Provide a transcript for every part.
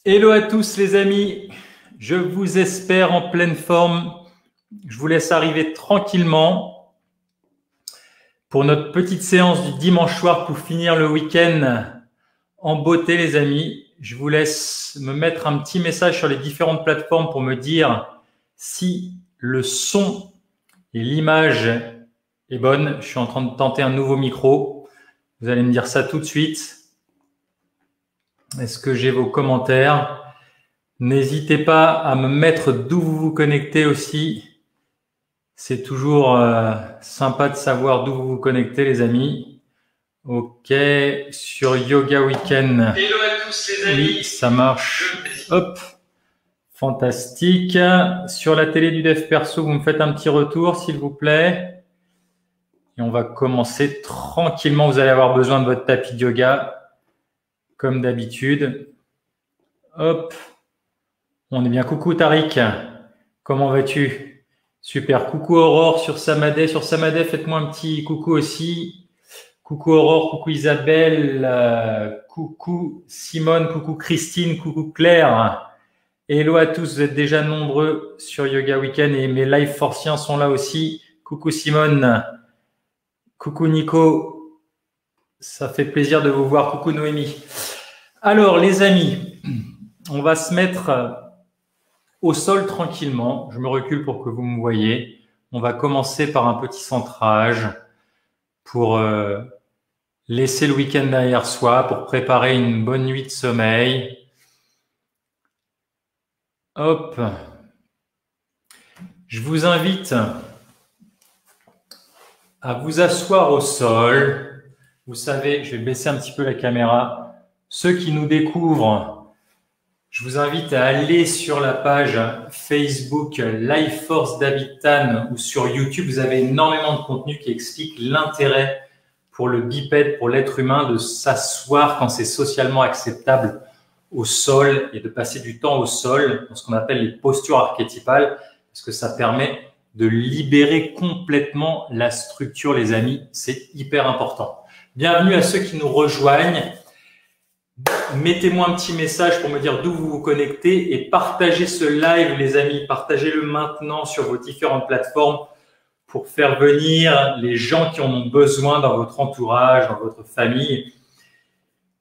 Hello à tous les amis, je vous espère en pleine forme. Je vous laisse arriver tranquillement pour notre petite séance du dimanche soir pour finir le week-end en beauté les amis. Je vous laisse me mettre un petit message sur les différentes plateformes pour me dire si le son et l'image est bonne. Je suis en train de tenter un nouveau micro. Vous allez me dire ça tout de suite. Est-ce que j'ai vos commentaires ? N'hésitez pas à me mettre d'où vous vous connectez aussi. C'est toujours sympa de savoir d'où vous vous connectez, les amis. Ok, sur Yoga Weekend. Hello à tous les amis. Oui, ça marche. Hop, fantastique. Sur la télé du Dev Perso, vous me faites un petit retour, s'il vous plaît. Et on va commencer tranquillement. Vous allez avoir besoin de votre tapis de yoga, comme d'habitude. Hop. On est bien. Coucou Tariq, comment vas-tu? Super. Coucou Aurore sur Samadé. Sur Samadé, faites-moi un petit coucou aussi. Coucou Aurore, coucou Isabelle, coucou Simone, coucou Christine, coucou Claire. Hello à tous, vous êtes déjà nombreux sur Yoga Weekend et mes live forciens sont là aussi. Coucou Simone, coucou Nico, ça fait plaisir de vous voir. Coucou Noémie. Alors les amis, on va se mettre au sol tranquillement. Je me recule pour que vous me voyez. On va commencer par un petit centrage pour laisser le week-end derrière soi, pour préparer une bonne nuit de sommeil. Hop. Je vous invite à vous asseoir au sol. Vous savez, je vais baisser un petit peu la caméra. Ceux qui nous découvrent, je vous invite à aller sur la page Facebook Life Force David Tan ou sur YouTube. Vous avez énormément de contenu qui explique l'intérêt pour le bipède, pour l'être humain, de s'asseoir quand c'est socialement acceptable au sol et de passer du temps au sol dans ce qu'on appelle les postures archétypales, parce que ça permet de libérer complètement la structure, les amis. C'est hyper important. Bienvenue à ceux qui nous rejoignent. Mettez-moi un petit message pour me dire d'où vous vous connectez et partagez ce live, les amis. Partagez-le maintenant sur vos différentes plateformes pour faire venir les gens qui en ont besoin dans votre entourage, dans votre famille.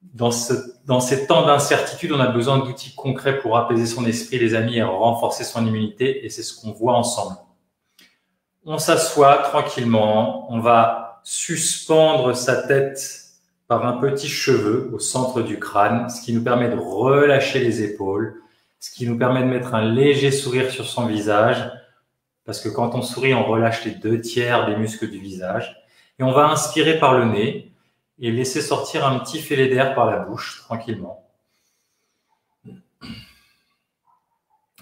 Dans ces temps d'incertitude, on a besoin d'outils concrets pour apaiser son esprit, les amis, et renforcer son immunité. Et c'est ce qu'on voit ensemble. On s'assoit tranquillement. On va suspendre sa tête par un petit cheveu au centre du crâne, ce qui nous permet de relâcher les épaules, ce qui nous permet de mettre un léger sourire sur son visage, parce que quand on sourit, on relâche les 2/3 des muscles du visage. Et on va inspirer par le nez et laisser sortir un petit filet d'air par la bouche, tranquillement.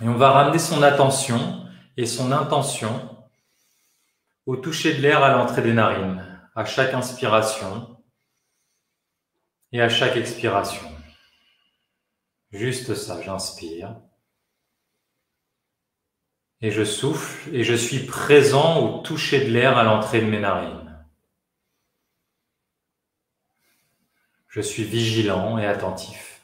Et on va ramener son attention et son intention au toucher de l'air à l'entrée des narines, à chaque inspiration et à chaque expiration. Juste ça, j'inspire. Et je souffle et je suis présent au toucher de l'air à l'entrée de mes narines. Je suis vigilant et attentif.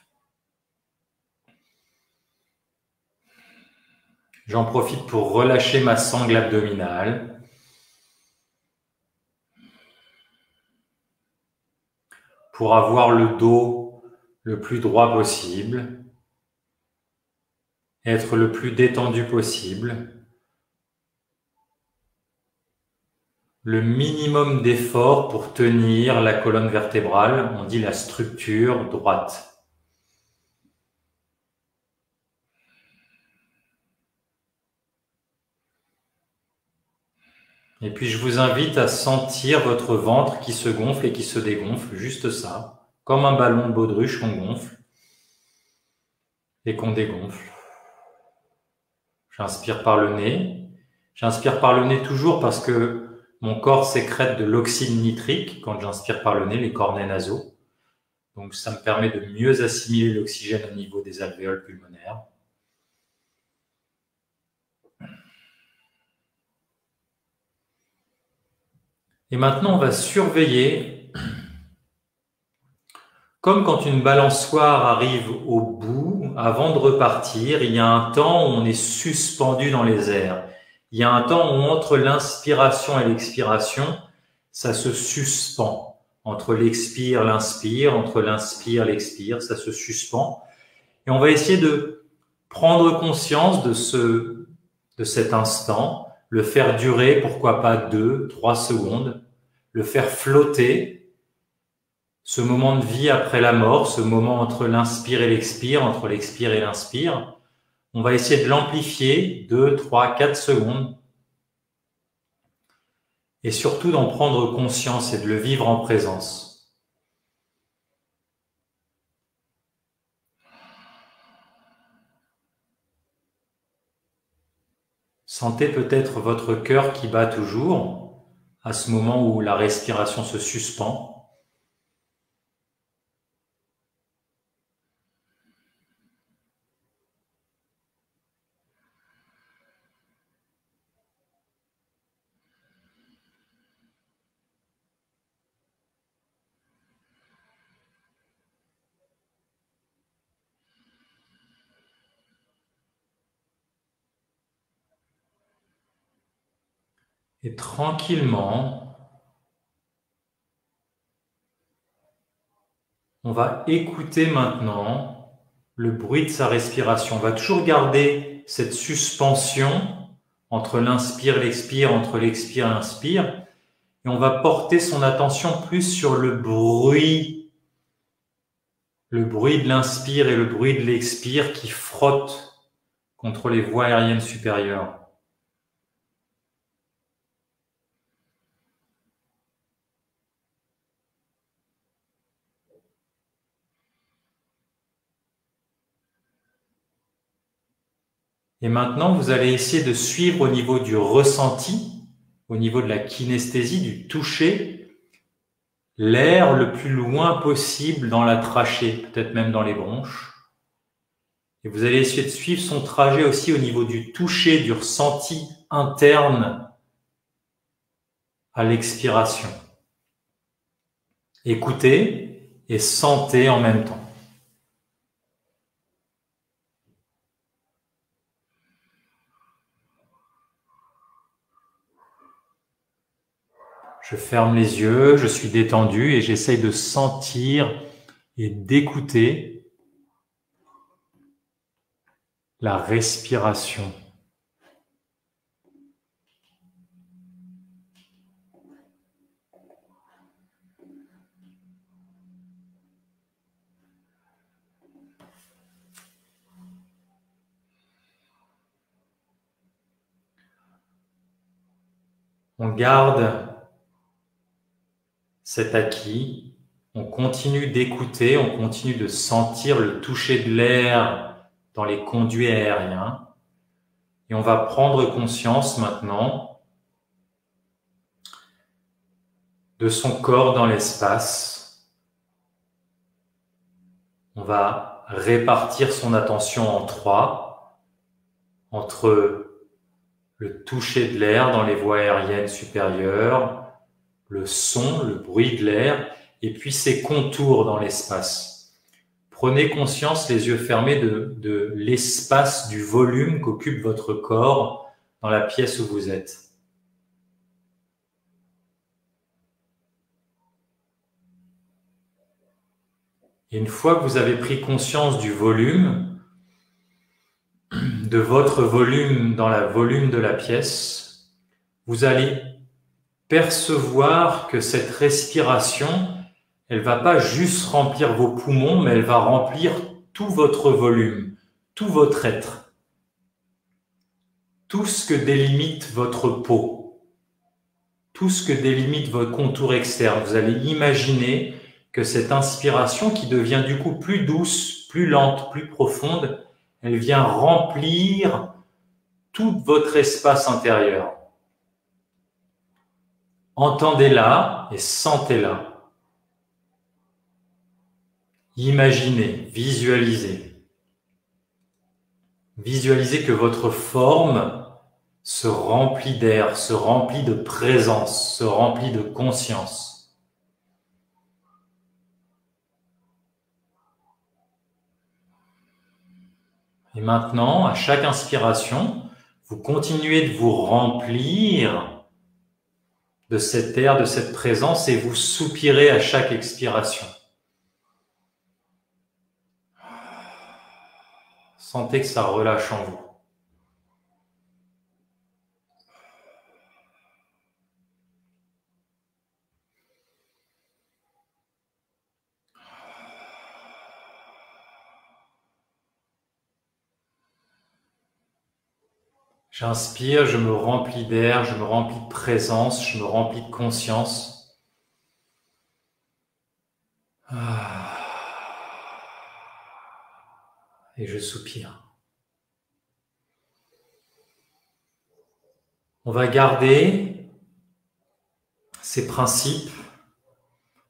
J'en profite pour relâcher ma sangle abdominale. Pour avoir le dos le plus droit possible. Être le plus détendu possible. Le minimum d'effort pour tenir la colonne vertébrale, on dit la structure droite. Et puis je vous invite à sentir votre ventre qui se gonfle et qui se dégonfle, juste ça, comme un ballon de baudruche qu'on gonfle et qu'on dégonfle. J'inspire par le nez. J'inspire par le nez toujours parce que mon corps sécrète de l'oxyde nitrique quand j'inspire par le nez, les cornets nasaux. Donc ça me permet de mieux assimiler l'oxygène au niveau des alvéoles pulmonaires. Et maintenant, on va surveiller, comme quand une balançoire arrive au bout, avant de repartir, il y a un temps où on est suspendu dans les airs. Il y a un temps où entre l'inspiration et l'expiration, ça se suspend. Entre l'expire, l'inspire, entre l'inspire, l'expire, ça se suspend. Et on va essayer de prendre conscience de cet instant, le faire durer, pourquoi pas 2, 3 secondes, le faire flotter, ce moment de vie après la mort, ce moment entre l'inspire et l'expire, entre l'expire et l'inspire. On va essayer de l'amplifier 2, 3, 4 secondes et surtout d'en prendre conscience et de le vivre en présence. Sentez peut-être votre cœur qui bat toujours à ce moment où la respiration se suspend. Et tranquillement, on va écouter maintenant le bruit de sa respiration. On va toujours garder cette suspension entre l'inspire et l'expire, entre l'expire et l'inspire. Et on va porter son attention plus sur le bruit de l'inspire et le bruit de l'expire qui frottent contre les voies aériennes supérieures. Et maintenant, vous allez essayer de suivre au niveau du ressenti, au niveau de la kinesthésie, du toucher, l'air le plus loin possible dans la trachée, peut-être même dans les bronches. Et vous allez essayer de suivre son trajet aussi au niveau du toucher, du ressenti interne à l'expiration. Écoutez et sentez en même temps. Je ferme les yeux, je suis détendu et j'essaye de sentir et d'écouter la respiration. On garde cet acquis, on continue d'écouter, on continue de sentir le toucher de l'air dans les conduits aériens. Et on va prendre conscience maintenant de son corps dans l'espace. On va répartir son attention en 3, entre le toucher de l'air dans les voies aériennes supérieures, le son, le bruit de l'air, et puis ses contours dans l'espace. Prenez conscience, les yeux fermés, de l'espace, du volume qu'occupe votre corps dans la pièce où vous êtes. Et une fois que vous avez pris conscience du volume, de votre volume dans le volume de la pièce, vous allez percevoir que cette respiration, elle va pas juste remplir vos poumons, mais elle va remplir tout votre volume, tout votre être, tout ce que délimite votre peau, tout ce que délimite votre contour externe. Vous allez imaginer que cette inspiration qui devient du coup plus douce, plus lente, plus profonde, elle vient remplir tout votre espace intérieur. Entendez-la et sentez-la. Imaginez, visualisez. Visualisez que votre forme se remplit d'air, se remplit de présence, se remplit de conscience. Et maintenant, à chaque inspiration, vous continuez de vous remplir de cet air, de cette présence, et vous soupirez à chaque expiration. Sentez que ça relâche en vous. J'inspire, je me remplis d'air, je me remplis de présence, je me remplis de conscience. Et je soupire. On va garder ces principes,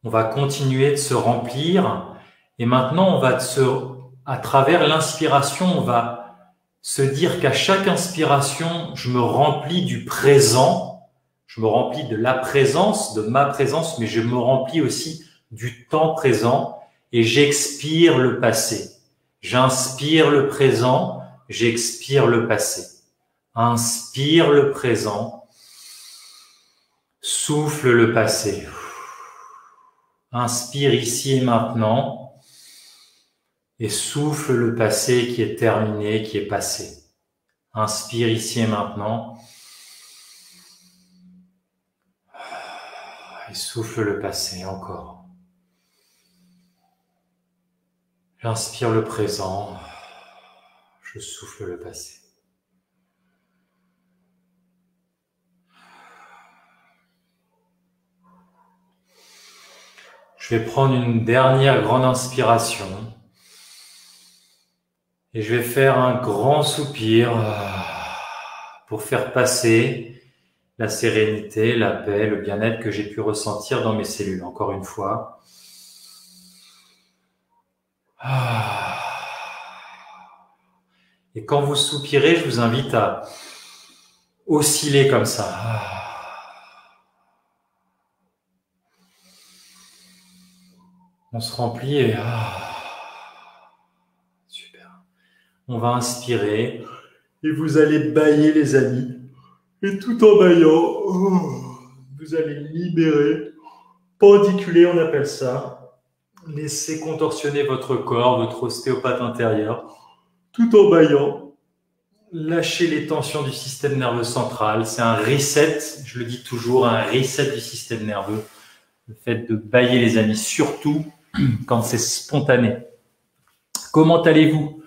on va continuer de se remplir, et maintenant on va à travers l'inspiration, on va se dire qu'à chaque inspiration, je me remplis du présent, je me remplis de la présence, de ma présence, mais je me remplis aussi du temps présent, et j'expire le passé. J'inspire le présent, j'expire le passé. Inspire le présent, souffle le passé. Inspire ici et maintenant et souffle le passé qui est terminé, qui est passé. Inspire ici et maintenant et souffle le passé encore. J'inspire le présent, je souffle le passé. Je vais prendre une dernière grande inspiration et je vais faire un grand soupir pour faire passer la sérénité, la paix, le bien-être que j'ai pu ressentir dans mes cellules. Encore une fois. Et quand vous soupirez, je vous invite à osciller comme ça. On se remplit et super. On va inspirer et vous allez bâiller les amis. Et tout en bâillant, vous allez libérer, pendiculer, on appelle ça. Laissez contorsionner votre corps, votre ostéopathe intérieur. Tout en bâillant, lâchez les tensions du système nerveux central. C'est un reset, je le dis toujours, un reset du système nerveux. Le fait de bâiller les amis, surtout quand c'est spontané. Comment allez-vous?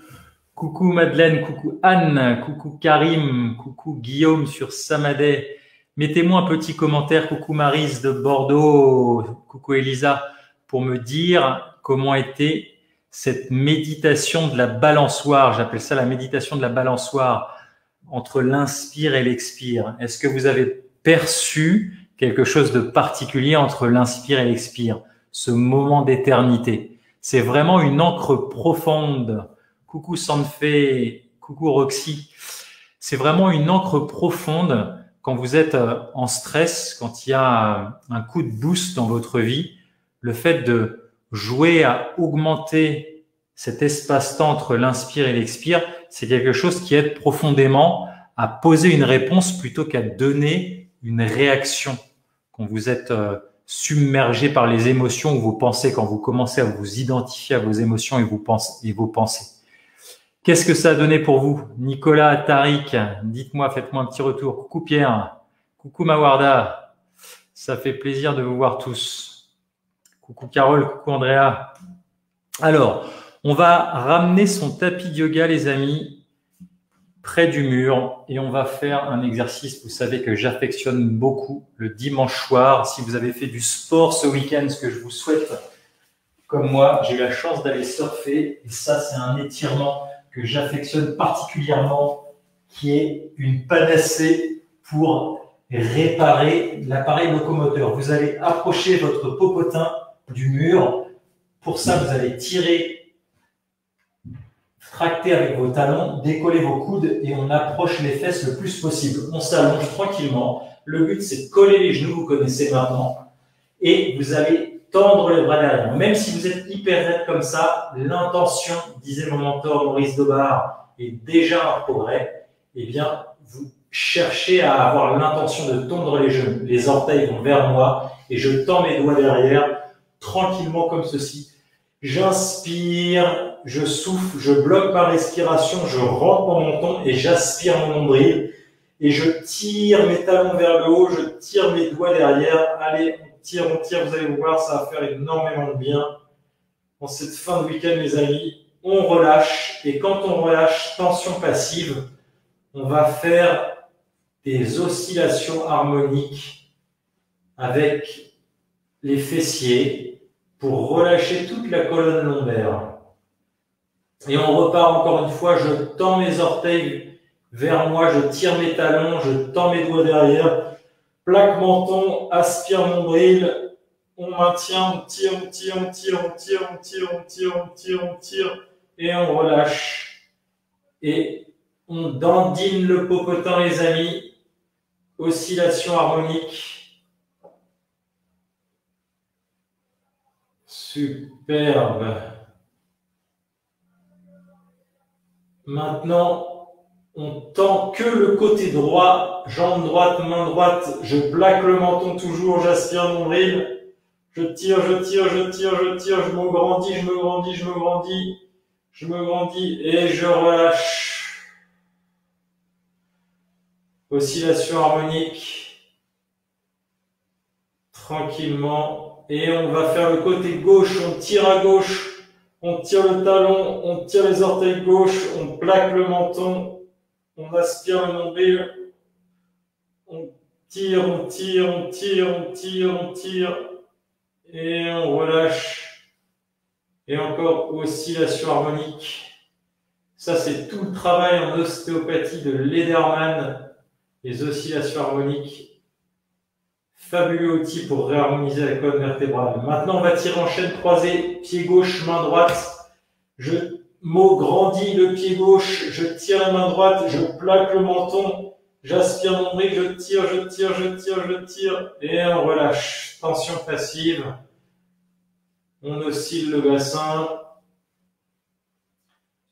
Coucou Madeleine, coucou Anne, coucou Karim, coucou Guillaume sur Samadé. Mettez-moi un petit commentaire, coucou Maryse de Bordeaux, coucou Elisa, pour me dire comment était cette méditation de la balançoire. J'appelle ça la méditation de la balançoire entre l'inspire et l'expire. Est-ce que vous avez perçu quelque chose de particulier entre l'inspire et l'expire? Ce moment d'éternité. C'est vraiment une ancre profonde. Coucou Sanfé, coucou Roxy. C'est vraiment une ancre profonde quand vous êtes en stress, quand il y a un coup de boost dans votre vie. Le fait de jouer à augmenter cet espace-temps entre l'inspire et l'expire, c'est quelque chose qui aide profondément à poser une réponse plutôt qu'à donner une réaction. Quand vous êtes submergé par les émotions ou vos pensées, quand vous commencez à vous identifier à vos émotions et vos pensées. Qu'est-ce que ça a donné pour vous? Nicolas, Tariq, dites-moi, faites-moi un petit retour. Coucou Pierre, coucou Mawarda, ça fait plaisir de vous voir tous. Coucou Carole, coucou Andrea. Alors, on va ramener son tapis de yoga, les amis, près du mur et on va faire un exercice, vous savez que j'affectionne beaucoup le dimanche soir. Si vous avez fait du sport ce week-end, ce que je vous souhaite, comme moi, j'ai eu la chance d'aller surfer et ça c'est un étirement que j'affectionne particulièrement, qui est une panacée pour réparer l'appareil locomoteur. Vous allez approcher votre popotin du mur. Pour ça, vous allez tirer, tracter avec vos talons, décoller vos coudes et on approche les fesses le plus possible. On s'allonge tranquillement. Le but, c'est de coller les genoux, vous connaissez maintenant. Et vous allez tendre les bras derrière. Même si vous êtes hyper raide comme ça, l'intention, disait mon mentor Maurice Daubard, est déjà un progrès, eh bien, vous cherchez à avoir l'intention de tondre les genoux. Les orteils vont vers moi et je tends mes doigts derrière, tranquillement comme ceci. J'inspire, je souffle, je bloque ma respiration, je rentre mon menton et j'aspire mon nombril. Et je tire mes talons vers le haut, je tire mes doigts derrière. Allez, on tire, vous allez voir, ça va faire énormément de bien. En cette fin de week-end, les amis, on relâche. Et quand on relâche, tension passive, on va faire des oscillations harmoniques avec les fessiers pour relâcher toute la colonne lombaire. Et on repart encore une fois, je tends mes orteils vers moi, je tire mes talons, je tends mes doigts derrière, plaque menton, aspire nombril, on maintient, on tire, on tire, on tire, on tire, on tire, on tire, on tire, on tire, et on relâche. Et on dandine le popotin, les amis, oscillation harmonique. Superbe. Maintenant, on tend que le côté droit, jambe droite, main droite, je plaque le menton toujours, j'aspire mon nombril, je tire, je tire, je tire, je tire, je me grandis, je me grandis, je me grandis, je me grandis et je relâche. Oscillation harmonique, tranquillement, et on va faire le côté gauche, on tire à gauche, on tire le talon, on tire les orteils gauche, on plaque le menton, on aspire le nombril, on tire, on tire, on tire, on tire, on tire, et on relâche. Et encore oscillation harmonique. Ça, c'est tout le travail en ostéopathie de Lederman, les oscillations harmoniques. Fabuleux outil pour réharmoniser la colonne vertébrale. Maintenant, on va tirer en chaîne croisée, pied gauche, main droite. Je grandis le pied gauche, je tire la main droite, je plaque le menton, j'aspire mon nombril, je tire, je tire, je tire, je tire, et on relâche. Tension passive. On oscille le bassin.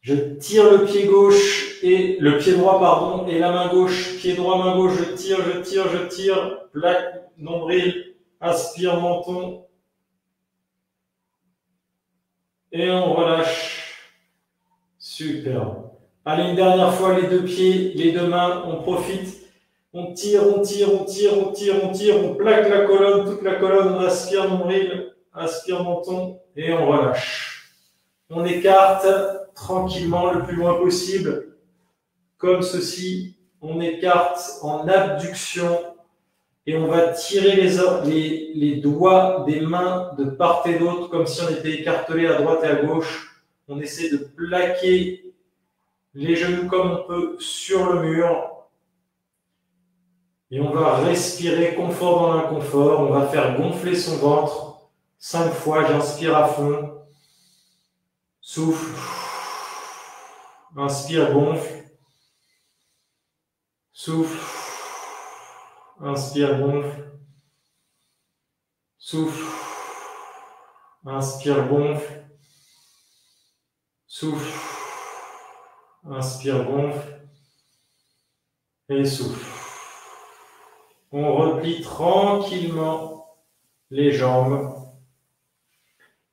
Je tire le pied gauche et le pied droit, pardon, et la main gauche, pied droit, main gauche, je tire, je tire, je tire, plaque, nombril, aspire, menton, et on relâche. Super. Allez, une dernière fois, les deux pieds, les deux mains, on profite, on tire, on tire, on tire, on tire, on tire, on plaque la colonne, toute la colonne, on aspire, nombril, aspire, menton, et on relâche. On écarte tranquillement le plus loin possible, comme ceci. On écarte en abduction et on va tirer les doigts des mains de part et d'autre, comme si on était écartelé à droite et à gauche. On essaie de plaquer les genoux comme on peut sur le mur. Et on va respirer confort dans l'inconfort. On va faire gonfler son ventre 5 fois. J'inspire à fond. Souffle. Inspire, gonfle. Souffle. Inspire, gonfle. Souffle. Inspire, gonfle. Souffle. Inspire, gonfle. Et souffle. On replie tranquillement les jambes.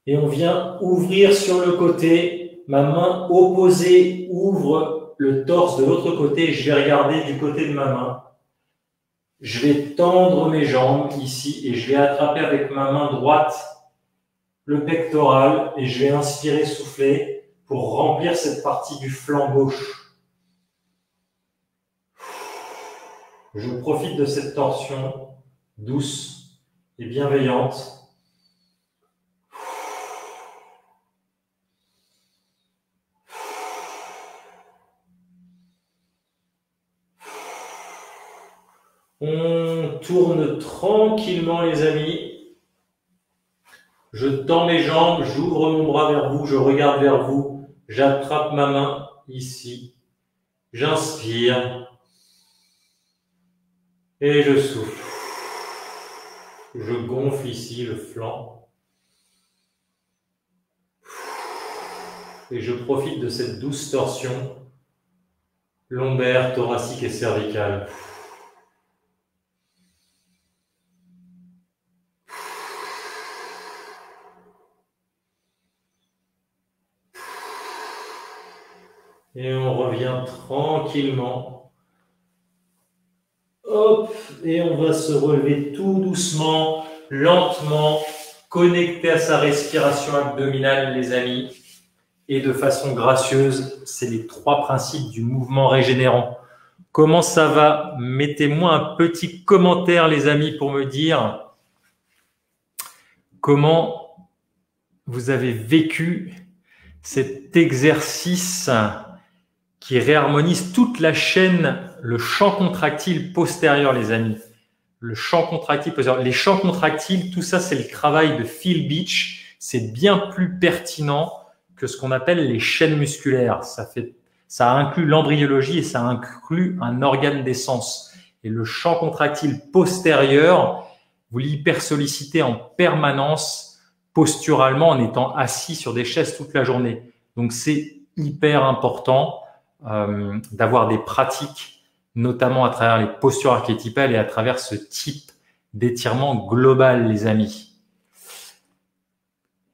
Et on vient ouvrir sur le côté. Ma main opposée ouvre le torse de l'autre côté. Je vais regarder du côté de ma main. Je vais tendre mes jambes ici et je vais attraper avec ma main droite le pectoral et je vais inspirer, souffler pour remplir cette partie du flanc gauche. Je profite de cette torsion douce et bienveillante. On tourne tranquillement, les amis. Je tends mes jambes, j'ouvre mon bras vers vous, je regarde vers vous, j'attrape ma main ici. J'inspire et je souffle. Je gonfle ici le flanc. Et je profite de cette douce torsion lombaire, thoracique et cervical. Et on revient tranquillement. Hop, et on va se relever tout doucement, lentement, connecté à sa respiration abdominale, les amis. Et de façon gracieuse, c'est les 3 principes du mouvement régénérant. Comment ça va? Mettez-moi un petit commentaire, les amis, pour me dire comment vous avez vécu cet exercice qui réharmonise toute la chaîne, le champ contractile postérieur, les amis. Le champ contractile postérieur. Les champs contractiles, tout ça, c'est le travail de Phil Beach. C'est bien plus pertinent que ce qu'on appelle les chaînes musculaires. Ça inclut l'embryologie et ça inclut un organe d'essence. Et le champ contractile postérieur, vous l'hypersollicitez en permanence, posturalement, en étant assis sur des chaises toute la journée. Donc, c'est hyper important d'avoir des pratiques, notamment à travers les postures archétypales et à travers ce type d'étirement global, les amis.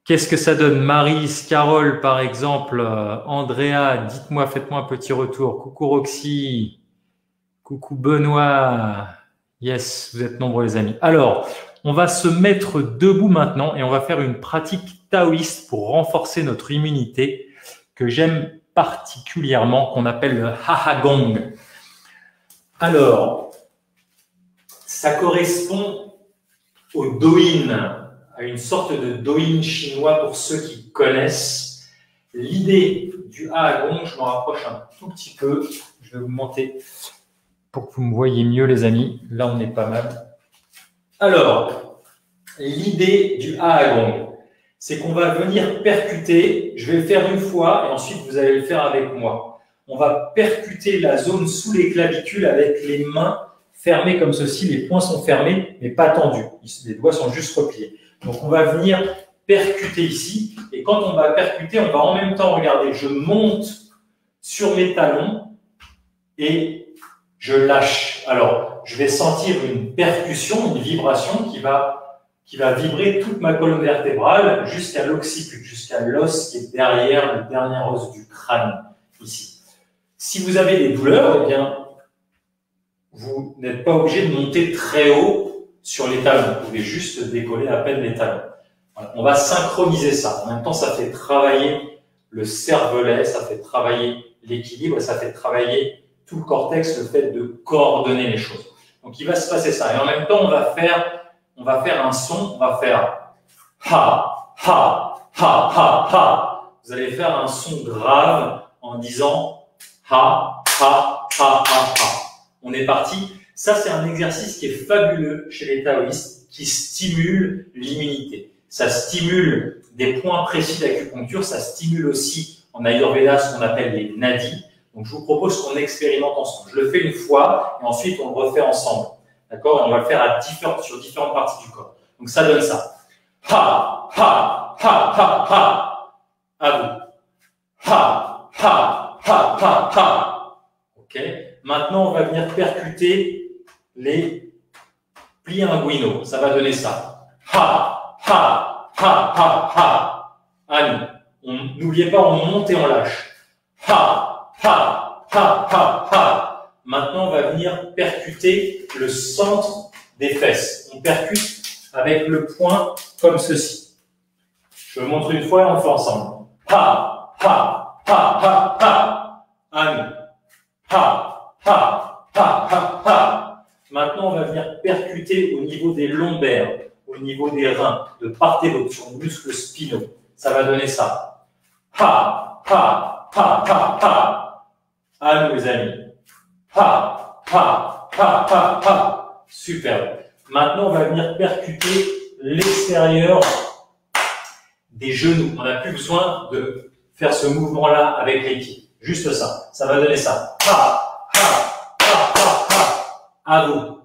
Qu'est-ce que ça donne? Maryse, Carole, par exemple, Andrea, dites-moi, faites-moi un petit retour. Coucou Roxy, coucou Benoît. Yes, vous êtes nombreux les amis. Alors, on va se mettre debout maintenant et on va faire une pratique taoïste pour renforcer notre immunité que j'aime particulièrement, qu'on appelle le Ha Gong. Alors, ça correspond au Douyin, à une sorte de Douyin chinois pour ceux qui connaissent. L'idée du Ha Gong, je m'en rapproche un tout petit peu. Je vais vous monter pour que vous me voyez mieux, les amis. Là, on est pas mal. Alors, l'idée du Ha Gong, c'est qu'on va venir percuter. Je vais le faire une fois et ensuite, vous allez le faire avec moi. On va percuter la zone sous les clavicules avec les mains fermées comme ceci. Les poings sont fermés, mais pas tendus. Les doigts sont juste repliés. Donc, on va venir percuter ici. Et quand on va percuter, on va en même temps, regarder, je monte sur mes talons et je lâche. Alors, je vais sentir une percussion, une vibration qui va vibrer toute ma colonne vertébrale jusqu'à l'occiput, jusqu'à l'os qui est derrière le dernier os du crâne, ici. Si vous avez des douleurs, eh bien, vous n'êtes pas obligé de monter très haut sur les talons. Vous pouvez juste décoller à peine les talons. Voilà. On va synchroniser ça. En même temps, ça fait travailler le cervelet, ça fait travailler l'équilibre, ça fait travailler tout le cortex, le fait de coordonner les choses. Donc, il va se passer ça. Et en même temps, on va faire un son, on va faire ha, ha, ha, ha, ha. Vous allez faire un son grave en disant ha, ha, ha, ha, ha. On est parti. Ça, c'est un exercice qui est fabuleux chez les taoïstes, qui stimule l'immunité. Ça stimule des points précis d'acupuncture, ça stimule aussi en Ayurveda ce qu'on appelle les nadis. Donc, je vous propose qu'on expérimente ensemble. Je le fais une fois et ensuite on le refait ensemble. D'accord? Et on va le faire sur différentes parties du corps. Donc, ça donne ça. Ha, ha, ha, ha, ha. À vous. Ha, ha, ha, ha, ha. OK? Maintenant, on va venir percuter les plis inguinaux. Ça va donner ça. Ha, ha, ha, ha, ha. À nous. N'oubliez pas, on monte et on lâche. Ha, ha, ha, ha, ha. Maintenant, on va venir percuter le centre des fesses. On percute avec le poing comme ceci. Je vous montre une fois et on le fait ensemble. Ha, ha, ha, ha, ha. À nous. Ha, ha, ha, ha, ha. Maintenant, on va venir percuter au niveau des lombaires, au niveau des reins, de part et d'autre, sur le muscle spinaux. Ça va donner ça. Ha, ha, ha, ha, ha. À nous, les amis. Ha, ha, ha, ha, ha. Super. Maintenant, on va venir percuter l'extérieur des genoux. On n'a plus besoin de faire ce mouvement-là avec les pieds. Juste ça. Ça va donner ça. Ha, ha, ha, ha, ha. À vous.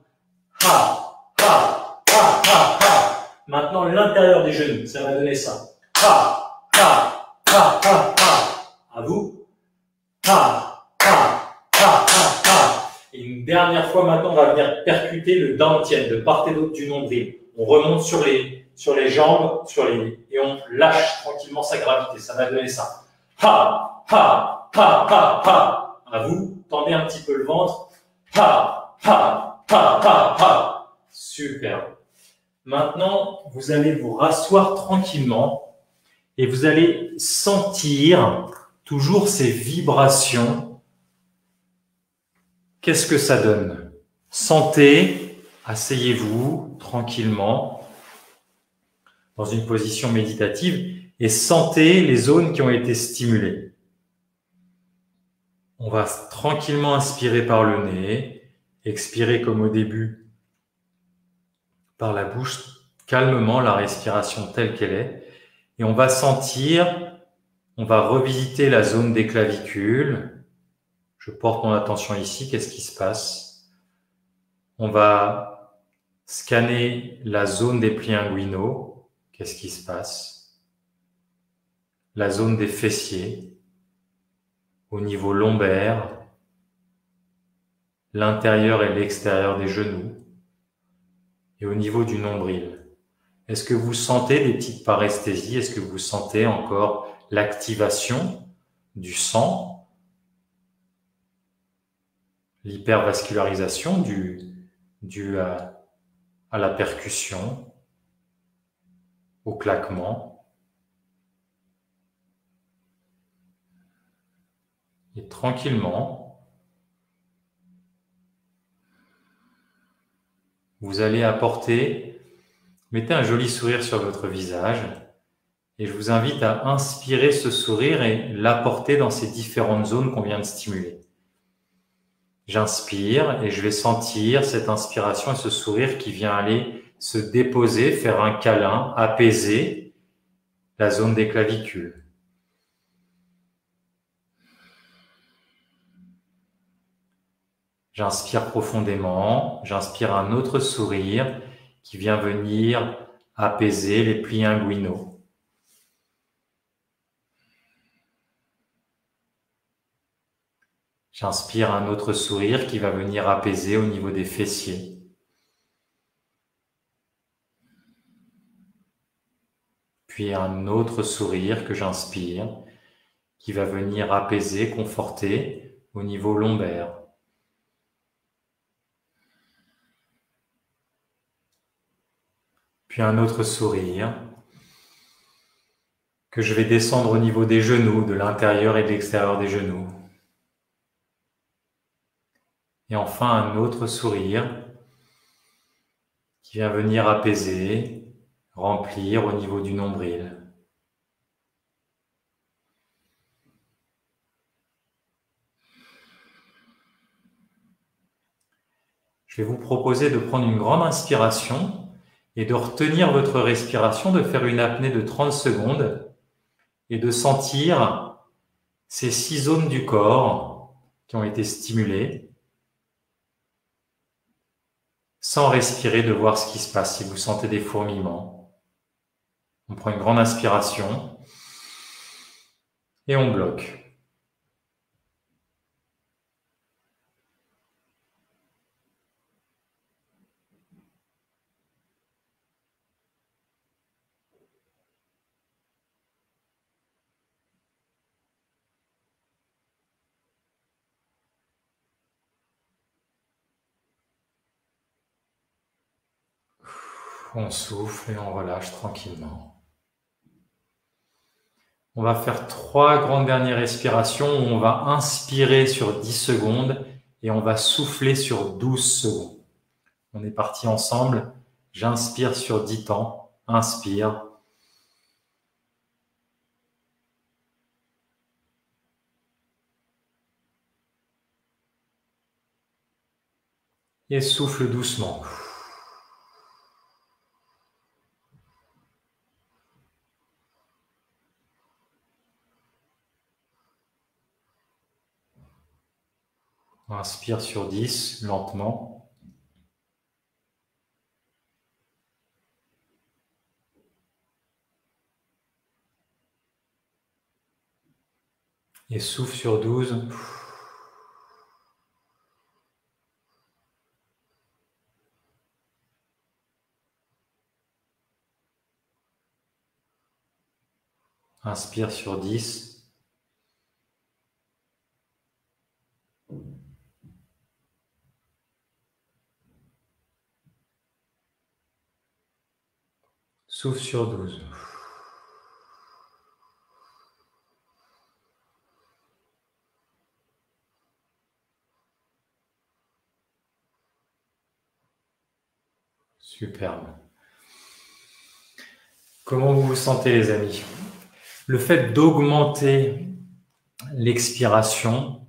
Ha, ha, ha, ha, ha. Maintenant, l'intérieur des genoux. Ça va donner ça. Ha, ha, ha, ha, ha. À vous. Ha, ha, ha, dernière fois, maintenant, on va venir percuter le dantian de part et d'autre du nombril. On remonte sur les jambes, et on lâche tranquillement sa gravité. Ça va donner ça. Ha, ha, ha, ha, ha. À vous, tendez un petit peu le ventre. Ha, ha, ha, ha, ha. Super. Maintenant, vous allez vous rasseoir tranquillement et vous allez sentir toujours ces vibrations. Qu'est-ce que ça donne? Sentez, asseyez-vous tranquillement dans une position méditative et sentez les zones qui ont été stimulées. On va tranquillement inspirer par le nez, expirer comme au début par la bouche, calmement la respiration telle qu'elle est. Et on va sentir, on va revisiter la zone des clavicules. Je porte mon attention ici, qu'est-ce qui se passe? On va scanner la zone des plis inguinaux, qu'est-ce qui se passe? La zone des fessiers, au niveau lombaire, l'intérieur et l'extérieur des genoux, et au niveau du nombril. Est-ce que vous sentez des petites paresthésies? Est-ce que vous sentez encore l'activation du sang, l'hypervascularisation due à la percussion, au claquement? Et tranquillement, vous allez mettez un joli sourire sur votre visage et je vous invite à inspirer ce sourire et l'apporter dans ces différentes zones qu'on vient de stimuler. J'inspire et je vais sentir cette inspiration et ce sourire qui vient aller se déposer, faire un câlin, apaiser la zone des clavicules. J'inspire profondément, j'inspire un autre sourire qui vient venir apaiser les plis inguinaux. J'inspire un autre sourire qui va venir apaiser au niveau des fessiers. Puis un autre sourire que j'inspire qui va venir apaiser, conforter au niveau lombaire. Puis un autre sourire que je vais descendre au niveau des genoux, de l'intérieur et de l'extérieur des genoux. Et enfin un autre sourire qui vient venir apaiser, remplir au niveau du nombril. Je vais vous proposer de prendre une grande inspiration et de retenir votre respiration, de faire une apnée de 30 secondes et de sentir ces 6 zones du corps qui ont été stimulées, sans respirer, de voir ce qui se passe, si vous sentez des fourmillements. On prend une grande inspiration et on bloque. On souffle et on relâche tranquillement. On va faire 3 grandes dernières respirations où on va inspirer sur 10 secondes et on va souffler sur 12 secondes. On est parti ensemble. J'inspire sur 10 temps. Inspire. Et souffle doucement. Inspire sur 10, lentement. Et souffle sur 12. Inspire sur 10. Souffle sur 12. Superbe. Comment vous vous sentez, les amis? Le fait d'augmenter l'expiration,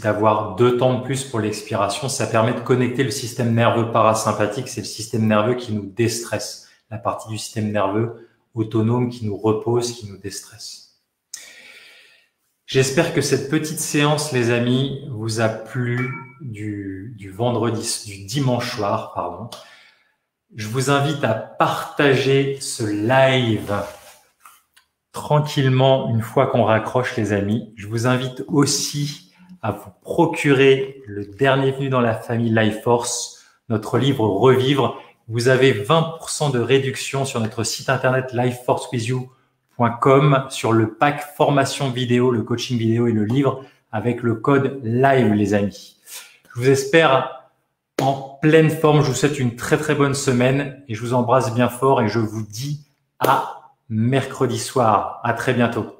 d'avoir 2 temps de plus pour l'expiration, ça permet de connecter le système nerveux parasympathique. C'est le système nerveux qui nous déstresse, la partie du système nerveux autonome qui nous repose, qui nous déstresse. J'espère que cette petite séance, les amis, vous a plu du dimanche soir, pardon. Je vous invite à partager ce live tranquillement une fois qu'on raccroche, les amis. Je vous invite aussi à vous procurer le dernier venu dans la famille Life Force, notre livre Revivre. Vous avez 20% de réduction sur notre site internet lifeforcewithyou.com sur le pack formation vidéo, le coaching vidéo et le livre avec le code LIVE, les amis. Je vous espère en pleine forme. Je vous souhaite une très très bonne semaine et je vous embrasse bien fort et je vous dis à mercredi soir. À très bientôt.